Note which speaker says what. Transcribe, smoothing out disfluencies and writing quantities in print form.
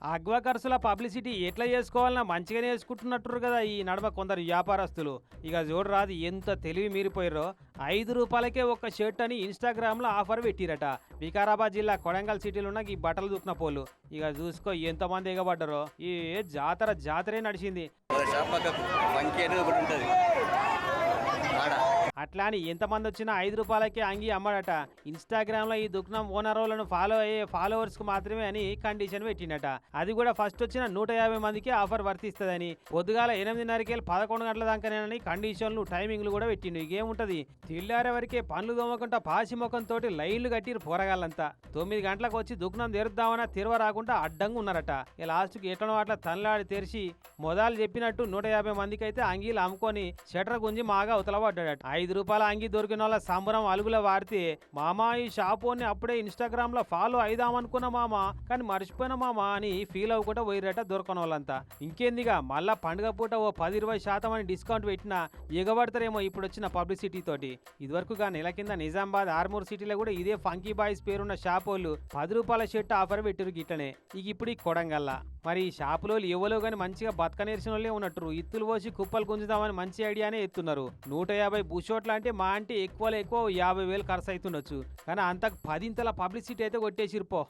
Speaker 1: అగ్వా ఖర్చుల పబ్లిసిటీ ఎట్లా చేసుకోవాలన్నా మంచిగానే చేసుకుంటున్నట్టు కదా ఈ నడమ కొందరు వ్యాపారస్తులు. ఇక చూడరాదు ఎంత తెలివి మీరిపోయారో. ₹5కే ఒక్క షర్ట్ అని ఇన్స్టాగ్రామ్లో ఆఫర్ పెట్టిరట. వికారాబాద్ జిల్లా కొడంగల్ సిటీలో ఉన్న ఈ బట్టలు దుక్కిన పోలు. ఇక చూసుకో ఎంతమంది ఎగబడ్డారో. ఈ జాతరే నడిచింది. అట్లా అని ఎంతమంది వచ్చినా ₹5కే అంగి అమ్మడట. ఇన్స్టాగ్రామ్లో ఈ దుకాణం ఓనర్లను ఫాలో అయ్యే ఫాలోవర్స్కు మాత్రమే అని కండిషన్ పెట్టిండట. అది కూడా ఫస్ట్ వచ్చిన 150 మందికి ఆఫర్ వర్తిస్తుందని. పొద్దుగాల 8:30కి 11 గంటల దాకానేనని కండిషన్లు టైమింగ్లు కూడా పెట్టిండు. ఇకేముంటది, తెల్లారే వరకే పనులు దోమకుండా పాసి ముఖంతో లైన్లు కట్టిరు పోరగాళ్ళంతా. 9 గంటలకు వచ్చి దుకాణం తెరుద్దామన్నా తెరవ రాకుండా అడ్డంగా ఉన్నారట. ఇక లాస్ట్కి ఎట్లనో అట్లా తనలాడి తెరిచి మొదలు చెప్పినట్టు 150 మందికి అయితే అంగీలు అమ్ముకొని షటర్ గుంజి మాగా అవతల పడ్డాడట. ₹5 అంగి దొరికిన వాళ్ళ సంబరం అలుగుల వాడితే, మామా ఈ షాపోని అప్పుడే ఇన్స్టాగ్రామ్ లో ఫాలో అయిదామనుకున్న మామా, కానీ మర్చిపోయిన మామా అని ఫీల్ అవ్వకుండా పోయిరట దొరకని వాళ్ళంతా. ఇంకేందిగా మళ్ళా పండుగ పూట ఓ 10-20% అని డిస్కౌంట్ పెట్టినా ఎగబడతారేమో ఇప్పుడు వచ్చిన పబ్లిసిటీ తోటి. ఇదివరకుగా నెల కింద నిజామాబాద్ ఆర్మూర్ సిటీలో కూడా ఇదే ఫంకీ బాయ్స్ పేరున్న షాపోళ్ళు ₹10 షర్ట్ ఆఫర్ పెట్టిరు గిట్లనే. ఇక ఇప్పుడు ఈ కొడంగల్లా మరి ఈ షాపులో ఎవరో కానీ మంచిగా బతక నేర్చిన వాళ్ళే ఉన్నట్టు. ఇత్తులు పోసి కుప్పలు గుంజుదామని మంచి ఐడియానే ఎత్తున్నారు. 150 బుషోట్లు అంటే మా అంటే ఎక్కువ 50,000 ఖర్చు అవుతుండొచ్చు, కానీ అంతకు 10 పబ్లిసిటీ అయితే కొట్టేసిరుపో.